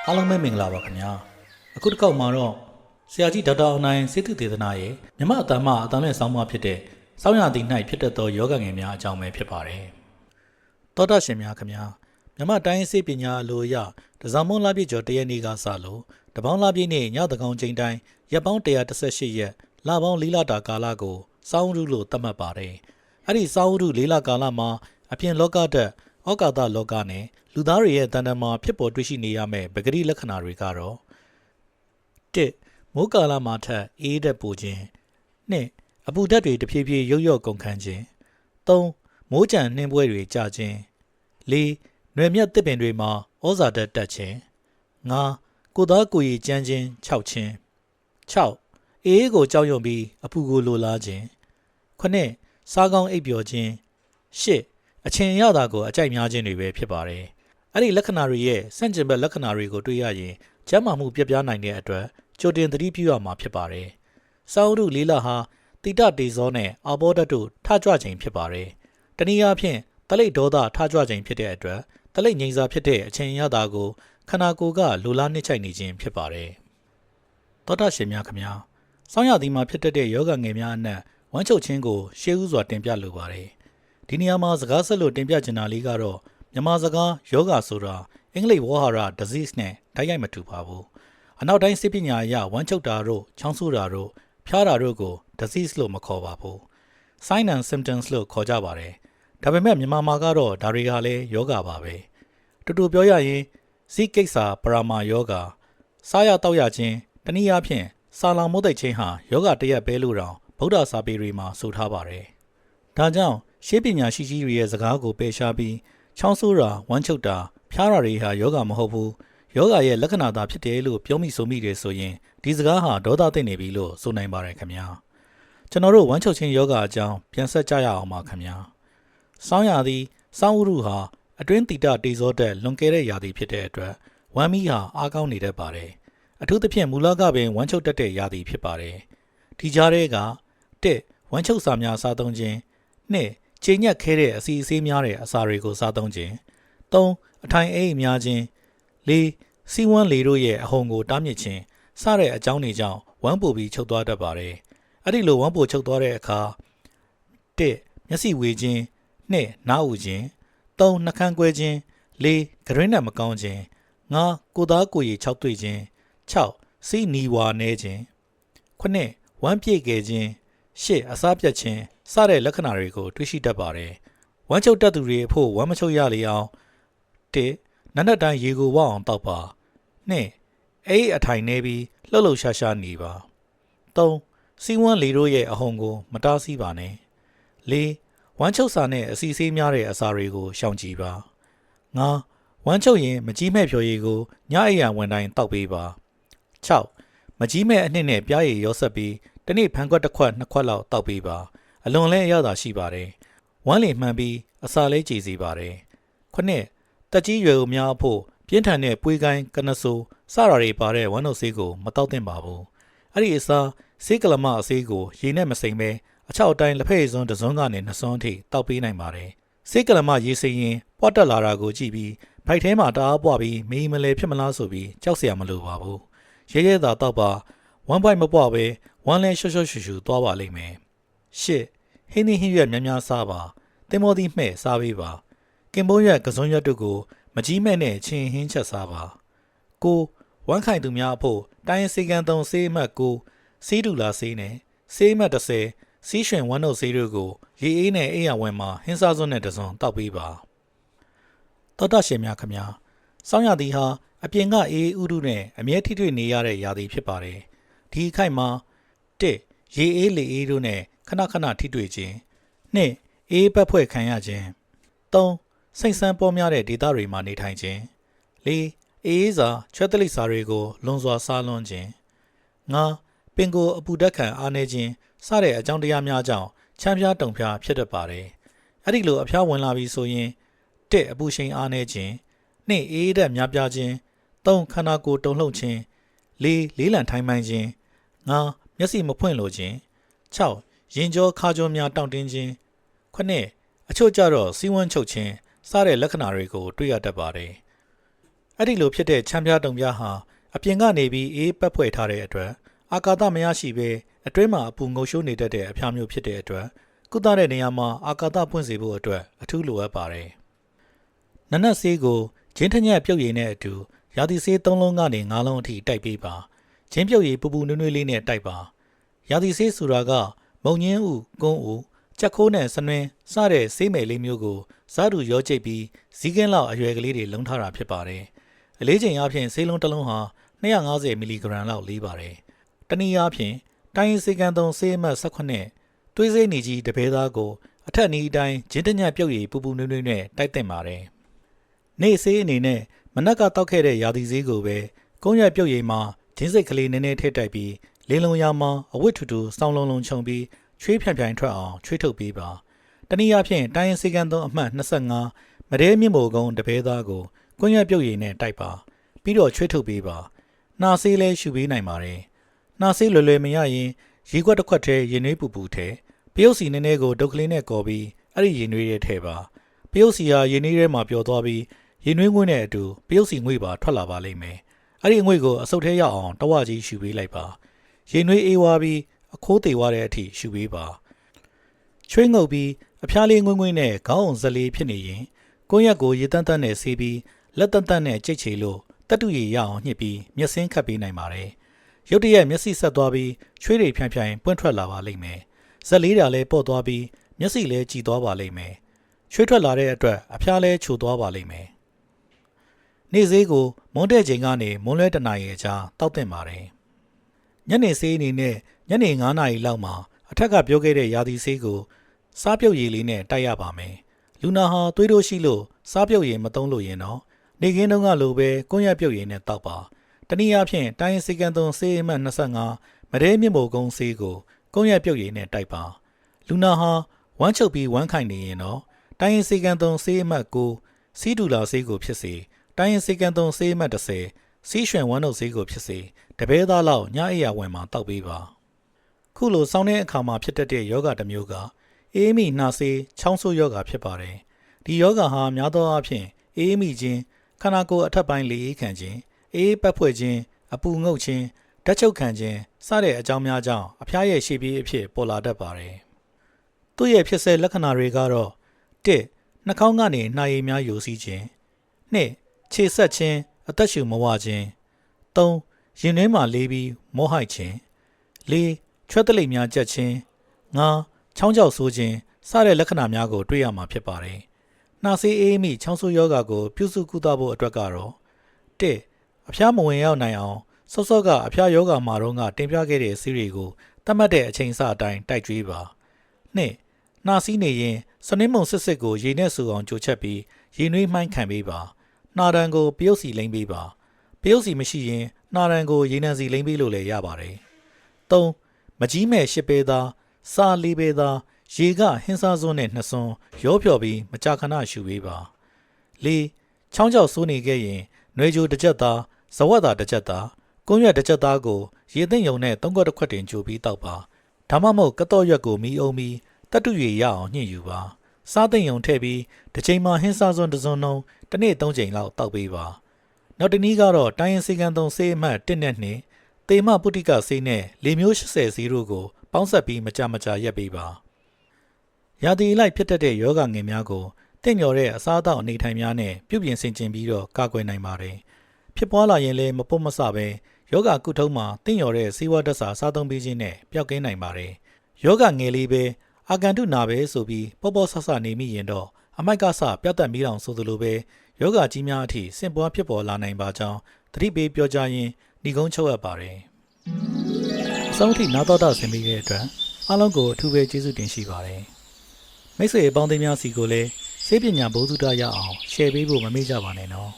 အားလုံးပဲမင်္ဂလာပါခင်ဗျာအခုတစ်ခေါက်မှာတော့ဆရာကြီးဒေါက်တာအောင်နိုင်စေတုသေသနာရဲ့မြမအတ္တမအတန်နဲ့ဆောင်းပါဖြစ်တဲ့စောင်းရသည်၌ဖြစ်တတ်သောယောဂငယ်များအကြောင်းပဲဖြစ်ပါတယ်သောတာရှင်များခင်ဗျာမြမတိုင်းစေပညာအလိုအရတစောင်းမွန်လာပြည့်ကျော်တရက်နေ့ကစလို့တပေါင်းလာပြည့်နေ့ညတကောင်ချိန်တိုင်းရက်ပေါင်း118ရက်လပေါင်း4လတာကာလကိုစောင်းရုလို့သတ်မှတ်ပါတယ်အဲ့ဒီစောင်းရု4လကာလမှာအပြင်လောကဓာတ်ဩကာသလောကနဲ့လူသားတွေရဲ့တဏ္ဍာမှာဖြစ်ပေါ်တွေ့ရှိနေရမယ့်ပဂတိလက္ခဏာတွေကတော့1မိုးကာလမှာထက်အေးတဲ့ပူခြင်း2အပူဓာတ်တွေတဖြည်းဖြည်းရုပ်ရော့ကုန်ခန်းခြင်း3မိုးကြံနှင်းပွဲတွေကျခြင်း4နွယ်မြတ်တစ်ပင်တွေမှာဩဇာဓာတ်တက်ခြင်း5ကိုသားကိုရည်ကြမ်းခြင်း6ခြင်း6အေးကိုကြောက်ရွံ့ပြီးအပူကိုလိုလားခြင်း9စားကောင်းအိပ်ပျော်ခြင်း8အချင်းရတာကိုအကြိုက်များခြင်းတွေပဲဖြစ်ပါတယ်။အဲ့ဒီလက္ခဏာတွေရဲ့ဆန့်ကျင်ဘက်လက္ခဏာတွေကိုတွေ့ရရင်ကျန်းမာမှုပြပြနိုင်တဲ့အတွက်ကြိုတင်သတိပြုရမှာဖြစ်ပါတယ်။စောင်းရုလေးလဟာတိတတေဇောနဲ့အာဘောဓာတ်တို့ထကြွခြင်းဖြစ်ပါတယ်။တနည်းအားဖြင့်တလိပ်ဒေါသထကြွခြင်းဖြစ်တဲ့အတွက်တလိပ်ငြိမ်စာဖြစ်တဲ့အချင်းရတာကိုခန္ဓာကိုယ်ကလိုလားနှိမ့်ချိုက်နေခြင်းဖြစ်ပါတယ်။သောတာရှင်များခင်ဗျာစောင်းရသည်မှာဖြစ်တတ်တဲ့ယောဂငယ်များအနက်ဝမ်းချုပ်ခြင်းကိုရှေးဥစွာတင်ပြလိုပါတယ်။ဒီနေရာမှာစကားဆက်လို့တင်ပြချင်တာလေးကတော့မြန်မာစကားယောဂဆိုတာအင်္ဂလိပ်ဝေါ်ဟာရ disease နဲ့တိုက်ရိုက်မတူပါဘူးအနောက်တိုင်းစိပညာအရဝမ်းချုပ်တာတို့ချောင်းဆိုးတာတို့ဖျားတာတို့ကို disease လို့မခေါ်ပါဘူး sign and symptoms လို့ခေါ်ကြပါတယ်ဒါပေမဲ့မြန်မာမှာကတော့ဒါတွေကလည်းယောဂပါပဲတူတူပြောရရင်ဇိကိစ္စပရမာယောဂစားရတောက်ရခြင်းတနည်းအားဖြင့်စာလောင်မိုးသိပ်ခြင်းဟာယောဂတစ်ရပ်ပဲလို့တောင်ဗုဒ္ဓစာပေတွေမှာဆိုထားပါတယ်ဒါကြောင့်ရှေးပညာရှိကြီးတွေရဲ့စကားကိုပယ်ရှားပြီးချောင်းဆိုးတာဝမ်းချုပ်တာဖျားတာတွေဟာယောဂမဟုတ်ဘူးယောဂရဲ့လက္ခဏာသာဖြစ်တယ်လို့ပြောမိဆိုမိတယ်ဆိုရင်ဒီစကားဟာဒေါသသိနေပြီလို့ဆိုနိုင်ပါတယ်ခင်ဗျာကျွန်တော်တို့ဝမ်းချုပ်ခြင်းယောဂအကြောင်းပြန်ဆက်ကြရအောင်ပါခင်ဗျာစောင်းရသည်စောင်းဥရုဟာအတွင်းတိတတေဇောတက်လွန်ကဲတဲ့ရာသီဖြစ်တဲ့အတွက်ဝမ်းမီးဟာအားကောင်းနေတတ်ပါတယ်အထူးသဖြင့်မူလကပင်ဝမ်းချုပ်တတ်တဲ့ရာသီဖြစ်ပါတယ်ဒီကြားထဲက1ဝမ်းချုပ်စာများစားသုံးခြင်း2ချိန်ညက်ခဲတဲ့အစီအစေးများတဲ့အစာတွေကိုစားသုံးခြင်း3အထိုင်အိပ်များခြင်း4စီးဝမ်းလေတို့ရဲ့အဟုန်ကိုတားမြစ်ခြင်းစတဲ့အကြောင်းတွေကြောင့်ဝမ်းပိုပြီးချုပ်သွားတတ်ပါတယ်အဲ့ဒီလိုဝမ်းပိုချုပ်သွားတဲ့အခါ1မျက်စိဝေခြင်း2နားဥခြင်း3နှာခမ်းကွဲခြင်း4ဂရင်းနဲ့မကောင်းခြင်း5ကိုသားကိုရည်6တွေ့ခြင်း6စီးနီဝါနေခြင်း9ဝမ်းပြည့်ခဲ့ခြင်း8အစားပြတ်ခြင်းစတဲ့လက္ခဏာတွေကိုတွေ့ရှိတတ်ပါတယ်။ဝမ်းချုပ်တတ်သူတွေအဖို့ဝမ်းမချုပ်ရလေအောင်1နက်နက်တိုင်းရေကိုဝအောင်တောက်ပါ2အိပ်အထိုင်နေပြီးလှုပ်လှုပ်ရှားရှားနေပါ3စီးဝမ်းလေတို့ရဲ့အဟုန်ကိုမတားဆီးပါနဲ့4ဝမ်းချုပ်စာနဲ့အစီအစေးများတဲ့အစာတွေကိုရှောင်ကြဉ်ပါ5ဝမ်းချုပ်ရင်မကြီးမဲ့ဖြော်ရည်ကိုညအိပ်ရဝန်တိုင်းတောက်ပေးပါ6မကြီးမဲ့အနှစ်နဲ့ပြားရည်ရောဆက်ပြီးတနေ့ဖန်ခွက်တစ်ခွက်နှစ်ခွက်လောက်တောက်ပေးပါအလွန်လဲအရသာရှိပါတယ်ဝမ်းလေမှန်ပြီးအစာလေးကြည်စီပါတယ်ခုနှစ်တက်ကြီးရွယ်ဦးများအဖို့ပြင်းထန်တဲ့ပွေးကိုင်းကနဆိုးစတာတွေပါတဲ့ဝမ်းနှုတ်ဆေးကိုမတောက်သင့်ပါဘူးအဲ့ဒီအစားဆေးကလမအဆေးကိုရေနဲ့မစိမ်ပဲအချောက်အတိုင်းလက်ဖက်ရည်စွန်းတစ်စွန်းကနေနှစ်စွန်းအထိတောက်ပေးနိုင်ပါတယ်ဆေးကလမရေစိမ်ရင်ပွားတက်လာတာကိုကြည့်ပြီးဗိုက်ထဲမှာတအားပွားပြီးမေးမလဲဖြစ်မလားဆိုပြီးကြောက်เสียမလိုပါဘူးရဲရဲသာတောက်ပါဝမ်းပိုက်မပွားပဲဝမ်းလဲရှော့ရှော့ရှူရှူသွားပါလိမ့်မယ်ရှစ်ဟင်းသီးဟင်းရွက်များများစားပါတင်မောသီးမှဲ့စားပေးပါကင်ပိုးရွက်ကစွန်းရွက်တို့ကိုမကြီးမဲ့နဲ့ချင်းဟင်းချက်စားပါကိုဝမ်းခိုင်သူများအဖို့တိုင်းစေကန်သုံးဆေးမှတ်ကိုဆေးဒူလာဆေးနဲ့ဆေးမှတ်30ဆေးရွှင်ဝမ်းနှုတ်ဆေးတို့ကိုရေအေးနဲ့အိယာဝင်မှာဟင်းစားစွန်းနဲ့တစုံတောက်ပေးပါသောတာရှင်များခင်ဗျာစောင်းရသည်ဟာအပြင်ကအေးဥဒုနဲ့အမြဲထိတွေ့နေရတဲ့ရာသီဖြစ်ပါတယ်ဒီအခိုက်မှာ1ရေအေးလေအေးတို့နဲ့ခဏခဏထိတွေ့ခြင်း2အေးပတ်ဖွဲ့ခံရခြင်း3စိတ်ဆန်းပေါ်များတဲ့ဒေသတွေမှာနေထိုင်ခြင်း4အေးစာချွဲတလိပ်စာတွေကိုလွန်စွာစားလွန်ခြင်း5ပင်ကိုအပူဓာတ်ခံအားနည်းခြင်းစတဲ့အကြောင်းတရားများကြောင့်ချမ်းဖျားတုံဖျားဖြစ်တတ်ပါတယ်အဲ့ဒီလိုအဖျားဝင်လာပြီဆိုရင်1အပူရှိန်အားနည်းခြင်း2အေးဓာတ်များပြားခြင်း3ခန္ဓာကိုယ်တုန်လှုပ်ခြင်း4လေးလံထိုင်းမှန်ခြင်း5မျက်စိမဖွင့်လိုခြင်း6ရင်ကြောခါကြောများတောင့်တင်းခြင်း9အချို့ကြတော့စီးဝမ်းချုပ်ခြင်းစတဲ့လက္ခဏာတွေကိုတွေ့ရတတ်ပါတယ် အဲ့ဒီလိုဖြစ်တဲ့ချမ်းပြားတုံပြားဟာအပြင်ကနေပြီးအေးပတ်ဖွဲ့ထားတဲ့အတွက်အာကာသမရရှိပဲအတွင်းမှာအပူငုပ်ရှိုးနေတတ်တဲ့အဖျားမျိုးဖြစ်တဲ့အတွက်ကုသတဲ့နေရာမှာအာကာသပွင့်စေဖို့အတွက်အထူးလိုအပ်ပါတယ်။နနက်ဆေးကိုဂျင်းထညက်ပြုတ်ရည်နဲ့အတူရာသီဆေး3လုံးကနေ5လုံးအထိတိုက်ပေးပါ။ဂျင်းပြုတ်ရည်ပူပူနွေ့နွေ့လေးနဲ့တိုက်ပါ။ရာသီဆေးဆိုတာကမုံညင်းဥကုန်းဥချက်ခိုးနဲ့စနွင်းစတဲ့ဆေးမယ်လေးမျိုးကိုစားတူရောကျိတ်ပြီးဇီးကင်းလောက်အရွယ်ကလေးတွေလုံးထားတာဖြစ်ပါတယ်။အလေးချိန်အပြင်ဆေးလုံးတစ်လုံးဟာ250မီလီဂရမ်လောက်လေးပါတယ်။တနည်းအားဖြင့်တိုင်းရင်းဆေးကန်းသုံးဆေးအမှတ်18သွေးဆေးနေကြီးတပဲသားကိုအထက်နီးအတိုင်းဂျင်းတညက်ပြုတ်ရည်ပူပူနွေ့နွေ့နဲ့တိုက်သင့်ပါတယ်။နေ့ဆေးအနေနဲ့မနက်ကတောက်ခဲ့တဲ့ရာသီဆေးကိုပဲကုန်းရွက်ပြုတ်ရည်မှာဂျင်းစိတ်ကလေးနည်းနည်းထည့်တိုက်ပြီးလင်းလုံးရမှာအဝတ်ထူထူစောင်းလုံးလုံးခြုံပြီးချွေးဖြန့်ဖြန့်ထွက်အောင်ချွေးထုတ်ပေးပါ။တနည်းအားဖြင့်တိုင်းရင်းဆေးကန်းသုံးအမှတ်25မဒဲမြင့်မိုကုန်းတပဲသားကိုကုန်းရွက်ပြုတ်ရည်နဲ့တိုက်ပါပြီးတော့ချွေးထုတ်ပေးပါ။နှာဆေးလဲရှူပေးနိုင်ပါတယ်။နှာဆေးလွယ်လွယ်မရရင်ရေခွက်တစ်ခွက်ထဲရင်နွေးပူပူထဲပရုပ်စီနည်းနည်းကိုဒုတ်ကလေးနဲ့ကော်ပြီးအဲ့ဒီရင်နွေးရဲထဲပါပရုပ်စီဟာရင်နွေးထဲမှာပျော်သွားပြီးရင်နွေးငွေ့နဲ့အတူပရုပ်စီငွေ့ပါထွက်လာပါလိမ့်မယ်အဲ့ဒီငွေ့ကိုအဆုတ်ထဲရောက်အောင်တဝကြီးရှူပေးလိုက်ပါရင်နွေးအေးဝါပြီးအခိုးသေးသွားတဲ့အထိရှူပေးပါချွေးငုပ်ပြီးအဖျားလေးငွေ့ငွေ့နဲ့ခေါင်းအောင်ဇလေးဖြစ်နေရင်ကိုယ့်ရက်ကိုရေတန်းတန်းနဲ့ဆေးပြီးလက်တန်းတန်းနဲ့ကြိတ်ချေလို့တက်တူရည်ရအောင်ညှစ်ပြီးမျက်စင်းခတ်ပေးနိုင်ပါတယ်ရုတ်တရက်မျက်စိဆက်သွားပြီးချွေးတွေဖြန့်ဖြန့်ပွင့်ထွက်လာပါလိမ့်မယ်ဇက်လေးတာလည်းပေါ့သွားပြီးမျက်စိလည်းကြည်သွားပါလိမ့်မယ်ချွေးထွက်လာတဲ့အတွက်အဖျားလည်းချိုသွားပါလိမ့်မယ်နေ့ဆေးကိုမွန်းတဲ့ချိန်ကနေမွန်းလွဲတနာရီအကြာတောက်တင်ပါတယ်ညနေဆေးအနေနဲ့ညနေ9နာရီလောက်မှာအထက်ကပြောခဲ့တဲ့ရာသီဆေးကိုစားပြုတ်ရည်လေးနဲ့တိုက်ရပါမယ်လူနာဟာသွေးတိုးရှိလို့စားပြုတ်ရည်မသုံးလို့ရင်တော့နေခင်းတုန်းကလိုပဲကွန်းရက်ပြုတ်ရည်နဲ့တောက်ပါတနည်းအားဖြင့်တိုင်းဆေးကန်းသုံးဆေးအမှတ်25မဒဲမြင့်မိုကုန်းဆေးကိုကုန်းရက်ပြုတ်ရည်နဲ့တိုက်ပါလူနာဟာဝမ်းချုပ်ပြီးဝမ်းခိုင်နေရင်တော့တိုင်းရင်စေကန်းသုံးဆေးအမှတ်9စီးဒူလာဆေးကိုဖြစ်စေတိုင်းရင်စေကန်းသုံးဆေးအမှတ်10စီးရွှင်ဝမ်းတို့ဆေးကိုဖြစ်စေတပဲသားလောက်ညအိယာဝင်မှာတောက်ပေးပါခုလိုစောင်းတဲ့အခါမှာဖြစ်တတ်တဲ့ယောဂတစ်မျိုးကအေးမိနှာစေးချောင်းဆိုးယောဂဖြစ်ပါတယ်ဒီယောဂဟာများသောအားဖြင့်အေးမိခြင်းခန္ဓာကိုယ်အထက်ပိုင်းလေအေးခံခြင်းအေးပတ်ဖွဲ့ခြင်းအပူငုတ်ခြင်းဓာတ်ချုပ်ခံခြင်းစတဲ့အကြောင်းများကြောင့်အဖျားရဲ့ရှေ့ပြေးအဖြစ်ပေါ်လာတတ်ပါတယ်သူ့ရဲ့ဖြစ်စေလက္ခဏာတွေကတော့1နှာခေါင်းကနေနှာရည်များယိုစီးခြင်း2ခြေဆက်ခြင်းအသက်ရှူမဝခြင်း3ရင်တွင်းမှာလေးပြီးမောဟိုက်ခြင်း4ချွတ်တလိပ်များကျက်ခြင်း5ချောင်းကြောက်ဆိုးခြင်းစတဲ့လက္ခဏာများကိုတွေ့ရမှာဖြစ်ပါတယ်နှာစေးအေးမိချောင်းဆိုးယောဂါကိုပြုစုကုသဖို့အတွက်ကတော့1အဖျားမဝင်ရောက်နိုင်အောင်စောစောကအဖျားယောဂါမှာတော့တင်ပြခဲ့တဲ့ဆေးတွေကိုတတ်မှတ်တဲ့အချိန်စအတိုင်းတိုက်ကြွေးပါ2နှာစီးနေရင်စနစ်မုံစစ်စစ်ကိုရေနဲ့ဆူအောင်ကြိုချက်ပြီးရေနွေးမှိုင်းခံပေးပါနှာတံကိုပရုပ်စီလိမ့်ပေးပါပရုပ်စီမရှိရင်နှာတံကိုရေနံစီလိမ့်ပေးလို့လည်းရပါတယ်3မကြီးမဲ့ရှစ်ပဲသားစားလေးပဲသားရေကဟင်းစားစွန်းနဲ့နှစ်စွန်းရောဖြော်ပြီးမကြာခဏရှူပေးပါ4ချောင်းကြောက်စိုးနေခဲ့ရင်နှွေကြိုတစ်ချက်သားဇဝတ်သားတစ်ချက်သားကွန်းရွက်တစ်ချက်သားကိုရေသိမ့်ယုံနဲ့3ခွက်တစ်ခွက်တင်ကြိုပြီးတောက်ပါဒါမှမဟုတ်ကတော့ရွက်ကိုမီးအုံးပြီးတတုရရအောင်ညှစ်ယူပါစားသိမ့်ယုံထည့်ပြီးတစ်ချိန်မှာဟင်းစားစွန်းတစ်စွန်းလုံးတစ်နေ့3ချိန်လောက်တောက်ပေးပါနောက်တစ်နည်းကတော့တိုင်းရင်စေကန်းသုံးဆေးအမှတ်1နဲ့2သေမပုတ္တိကဆေးနဲ့လေမျိုး80စီးတို့ကိုပေါင်းဆက်ပြီးမကြာမကြာရက်ပေးပါရာသီလိုက်ဖြစ်တတ်တဲ့ယောဂငယ်များကိုတင့်လျော်တဲ့အစားအသောက်အနေထိုင်များနဲ့ပြုပြင်ဆင်ခြင်ပြီးတော့ကာကွယ်နိုင်ပါတယ်ဖြစ်ပွားလာရင်လည်းမပုတ်မဆပဲယောဂကုထုံးမှာတင့်လျော်တဲ့စေဝါဓာတ်စာစားသုံးပေးခြင်းနဲ့ပျောက်ကင်းနိုင်ပါတယ်ယောဂငယ်လေးပဲအာကန်တုနာပဲဆိုပြီးပေါ့ပေါ့ဆဆနေမိရင်တော့အမိုက်ကဆပြတ်တက်မိအောင်ဆိုသလိုပဲယောဂကြီးများအထိဆင့်ပွားဖြစ်ပေါ်လာနိုင်ပါကြောင်းသတိပေးပြောကြားရင်းညီကုန်းချုပ်အပ်ပါတယ်အဆုံးထိနားတော်တာဆင်ပြီးတဲ့အတွက်အားလုံးကိုအထူးပဲကျေးဇူးတင်ရှိပါတယ်မိတ်ဆွေအပေါင်းအသင်းများစီကိုလည်းစေပညာဘုဒ္ဓရအောင်ရှယ်ပေးဖို့မမေ့ကြပါနဲ့နော်